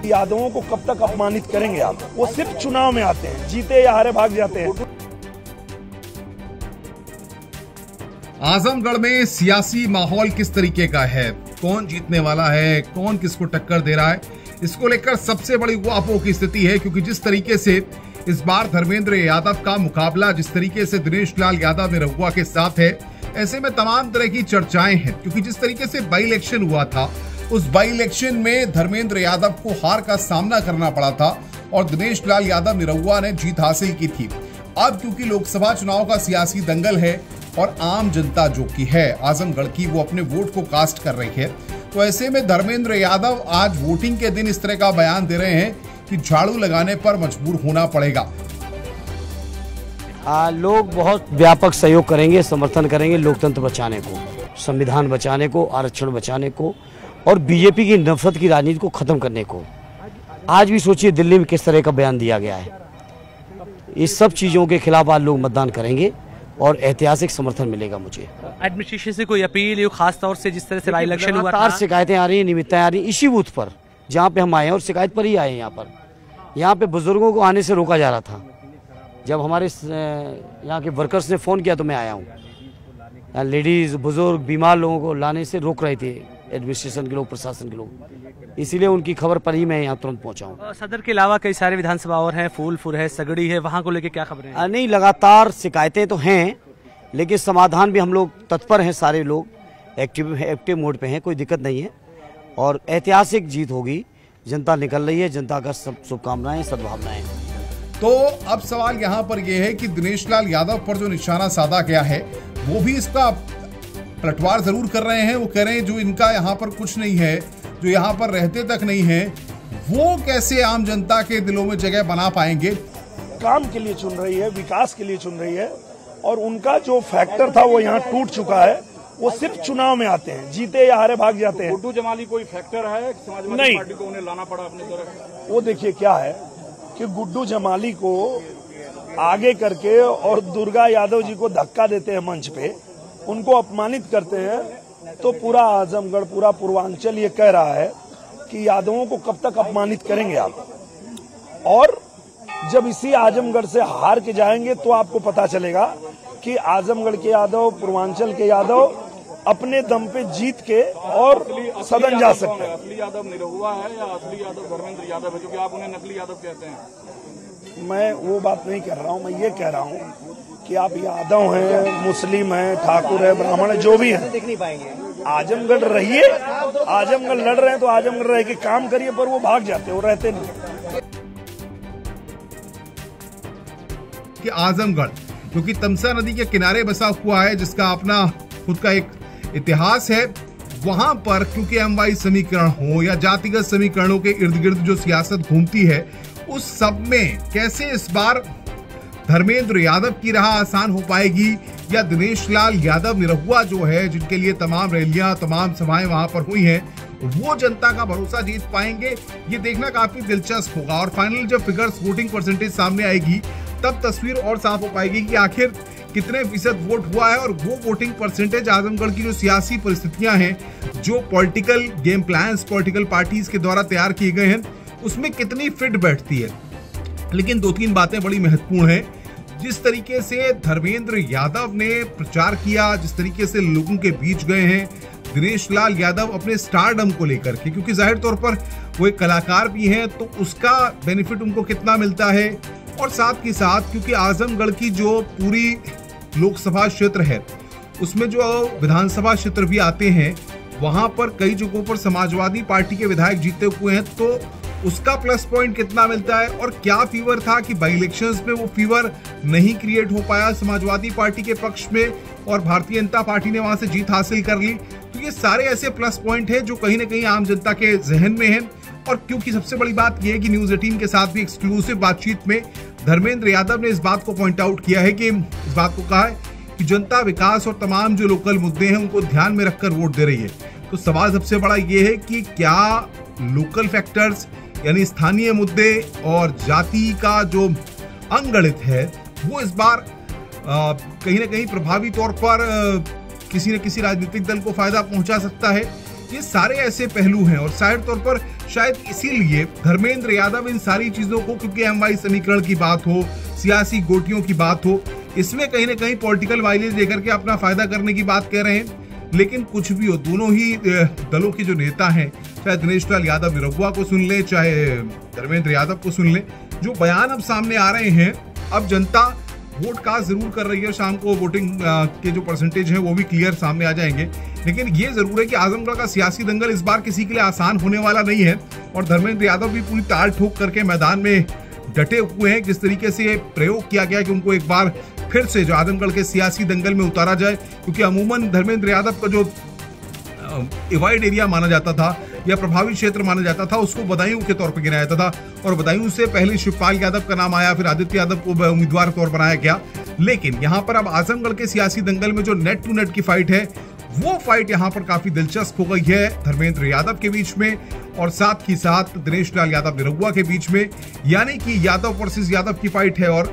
यादवों को कब तक अपमानित करेंगे आप? वो सिर्फ चुनाव में आते हैं, जीते या हारे भाग जाते हैं। आजमगढ़ में सियासी माहौल किस तरीके का है, कौन जीतने वाला है, कौन किसको टक्कर दे रहा है, इसको लेकर सबसे बड़ी उहापोह की स्थिति है। क्योंकि जिस तरीके से इस बार धर्मेंद्र यादव का मुकाबला जिस तरीके से दिनेश लाल यादव निरहुआ के साथ है, ऐसे में तमाम तरह की चर्चाएं हैं। क्योंकि जिस तरीके से बाई इलेक्शन हुआ था, उस बाई इलेक्शन में धर्मेंद्र यादव को हार का सामना करना पड़ा था और दिनेश लाल यादव निरहुआ ने जीत हासिल की थी। अब क्योंकि लोकसभा चुनाव का सियासी दंगल है और आम जनता जो की है आजमगढ़ की, वो अपने वोट को कास्ट कर रही है, तो ऐसे में धर्मेंद्र यादव आज वोटिंग के दिन इस तरह का बयान दे रहे हैं कि झाड़ू लगाने पर मजबूर होना पड़ेगा। लोग बहुत व्यापक सहयोग करेंगे, समर्थन करेंगे लोकतंत्र बचाने को, संविधान बचाने को, आरक्षण बचाने को और बीजेपी की नफरत की राजनीति को खत्म करने को। आज भी सोचिए दिल्ली में किस तरह का बयान दिया गया है। इस सब चीजों के खिलाफ आज लोग मतदान करेंगे और ऐतिहासिक समर्थन मिलेगा मुझे। एडमिनिस्ट्रेशन से कोई अपील, खास तौर से जिस तरह से बाई इलेक्शन हुआ था, शिकायतें आ रही हैं, निमित्तें आ रही हैं इसी बूथ पर जहाँ पे हम आए हैं और शिकायत पर ही आए हैं। यहाँ पे बुजुर्गों को आने से रोका जा रहा था। जब हमारे यहाँ के वर्कर्स ने फोन किया तो मैं आया हूँ। लेडीज, बुजुर्ग, बीमार लोगों को लाने से रोक रहे थे एडमिनिस्ट्रेशन के लोग, प्रशासन के लोग, इसीलिए उनकी खबर पर ही मैं यहाँ तुरंत पहुँचा हूँ। सदर के अलावा कई सारे विधानसभा और हैं, फूलपुर है, सगड़ी है, वहाँ को लेकर क्या खबरें हैं? नहीं, लगातार शिकायतें तो हैं, लेकिन समाधान भी हम लोग तत्पर हैं, सारे लोग एक्टिव मोड पे हैं, कोई दिक्कत नहीं है और ऐतिहासिक जीत होगी। जनता निकल रही है, जनता का सब शुभकामनाएं, सद्भावनाएं। तो अब सवाल यहाँ पर यह है कि दिनेश लाल यादव पर जो निशाना साधा गया है, वो भी इसका पलटवार जरूर कर रहे हैं। वो कह रहे हैं जो इनका यहाँ पर कुछ नहीं है, जो यहाँ पर रहते तक नहीं है, वो कैसे आम जनता के दिलों में जगह बना पाएंगे। काम के लिए चुन रही है, विकास के लिए चुन रही है और उनका जो फैक्टर था वो यहाँ टूट चुका है। वो सिर्फ चुनाव में आते हैं, जीते या हारे भाग जाते हैं। गुड्डू जमाली कोई फैक्टर है समाजवादी पार्टी को उन्हें लाना पड़ा अपनी तरफ? वो देखिए क्या है कि गुड्डू जमाली को आगे करके और दुर्गा यादव जी को धक्का देते हैं मंच पे, उनको अपमानित करते हैं, तो पूरा आजमगढ़, पूरा पूर्वांचल ये कह रहा है कि यादवों को कब तक अपमानित करेंगे आप। और जब इसी आजमगढ़ से हार के जाएंगे तो आपको पता चलेगा कि आजमगढ़ के यादव, पूर्वांचल के यादव अपने दम पे जीत के और सदन जा सकते हैं। असली यादव निरहुआ है या असली यादव धर्मेंद्र यादव है, क्योंकि आप उन्हें नकली यादव कहते हैं? मैं वो बात नहीं कर रहा हूँ, मैं ये कह रहा हूँ कि आप यादव हैं, मुस्लिम हैं, ठाकुर है, ब्राह्मण है, जो भी है, आजमगढ़ रहिए। आजमगढ़ लड़ रहे हैं तो आजमगढ़ रह के काम करिए, पर वो भाग जाते, वो रहते नहीं। कि आजमगढ़ क्योंकि तमसा नदी के किनारे बसा हुआ है, जिसका अपना खुद का एक इतिहास है, वहां पर क्योंकि एमवाई समीकरण हो या जातिगत समीकरणों के इर्द गिर्द जो सियासत घूमती है, उस सब में कैसे इस बार धर्मेंद्र यादव की राह आसान हो पाएगी या दिनेश लाल यादव निरहुआ जो है, जिनके लिए तमाम रैलियां, तमाम सभाएं वहां पर हुई हैं, वो जनता का भरोसा जीत पाएंगे, ये देखना काफी दिलचस्प होगा। और फाइनल जब फिगर्स, वोटिंग परसेंटेज सामने आएगी, तब तस्वीर और साफ हो पाएगी कि आखिर कितने फीसद वोट हुआ है और वो वोटिंग परसेंटेज आजमगढ़ की जो सियासी परिस्थितियां हैं, जो political game plans political parties के द्वारा तैयार किए गए हैं, उसमें कितनी फिट बैठती है। लेकिन दो तीन बातें बड़ी महत्वपूर्ण हैं। जिस तरीके से धर्मेंद्र यादव ने प्रचार किया, जिस तरीके से लोगों के बीच गए हैं दिनेश लाल यादव अपने स्टारडम को लेकर के, क्योंकि जाहिर तौर पर वो एक कलाकार भी हैं, तो उसका बेनिफिट उनको कितना मिलता है। और साथ ही साथ क्योंकि आजमगढ़ की जो पूरी लोकसभा क्षेत्र है, उसमें जो विधानसभा क्षेत्र भी आते हैं, वहां पर कई जगहों पर समाजवादी पार्टी के विधायक जीते हुए हैं, तो उसका प्लस पॉइंट कितना मिलता है। और क्या फीवर था कि बाई इलेक्शंस में वो फीवर नहीं क्रिएट हो पाया समाजवादी पार्टी के पक्ष में और भारतीय जनता पार्टी ने वहां से जीत हासिल कर ली। तो ये सारे ऐसे प्लस पॉइंट हैं जो कहीं ना कहीं आम जनता के जहन में हैं। और क्योंकि सबसे बड़ी बात यह है कि न्यूज 18 के साथ भी एक्सक्लूसिव बातचीत में धर्मेंद्र यादव ने इस बात को पॉइंट आउट किया है, कि इस बात को कहा है कि जनता विकास और तमाम जो लोकल मुद्दे हैं उनको ध्यान में रखकर वोट दे रही है। तो सवाल सबसे बड़ा ये है कि क्या लोकल फैक्टर्स यानी स्थानीय मुद्दे और जाति का जो अंगणित है वो इस बार कहीं ना कहीं प्रभावी तौर पर किसी न किसी राजनीतिक दल को फायदा पहुंचा सकता है। ये सारे ऐसे पहलू हैं और जाहिर तौर पर शायद इसीलिए धर्मेंद्र यादव इन सारी चीजों को, क्योंकि MY समीकरण की बात हो, सियासी गोटियों की बात हो, इसमें कहीं ना कहीं पॉलिटिकल माइलेज लेकर के अपना फायदा करने की बात कह रहे हैं। लेकिन कुछ भी हो, दोनों ही दलों के जो नेता हैं, चाहे दिनेश लाल यादव निरहुआ को सुन ले, चाहे धर्मेंद्र यादव को सुन ले, जो बयान अब सामने आ रहे हैं, अब जनता वोट कास्ट जरूर कर रही है। शाम को वोटिंग के जो परसेंटेज है वो भी क्लियर सामने आ जाएंगे। लेकिन ये जरूर है कि आजमगढ़ का सियासी दंगल इस बार किसी के लिए आसान होने वाला नहीं है और धर्मेंद्र यादव भी पूरी ताल ठोक करके मैदान में डटे हुए हैं। जिस तरीके से प्रयोग किया गया कि उनको एक बार फिर से जो आजमगढ़ के सियासी दंगल में उतारा जाए, क्योंकि अमूमन धर्मेंद्र यादव का जो डिवाइड एरिया माना जाता था या प्रभावित क्षेत्र माना जाता था, उसको बदायूं के तौर पर गिनाया जाता था और बदायूं से पहले शिवपाल यादव का नाम आया, फिर आदित्य यादव को उम्मीदवार तौर पर बनाया गया। लेकिन यहाँ पर अब आजमगढ़ के सियासी दंगल में जो नेट टू नेट की फाइट है, वो फाइट यहाँ पर काफी दिलचस्प हो गई है धर्मेंद्र यादव के बीच में और साथ ही साथ दिनेश लाल यादव निरहुआ के बीच में। यानी कि यादव वर्सेस यादव की फाइट है और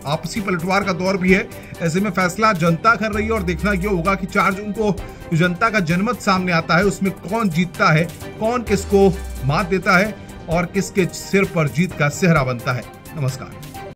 आपसी पलटवार का दौर भी है। ऐसे में फैसला जनता कर रही है और देखना ये होगा कि 4 जून को जनता का जनमत सामने आता है, उसमें कौन जीतता है, कौन किसको मात देता है और किसके सिर पर जीत का सेहरा बनता है। नमस्कार।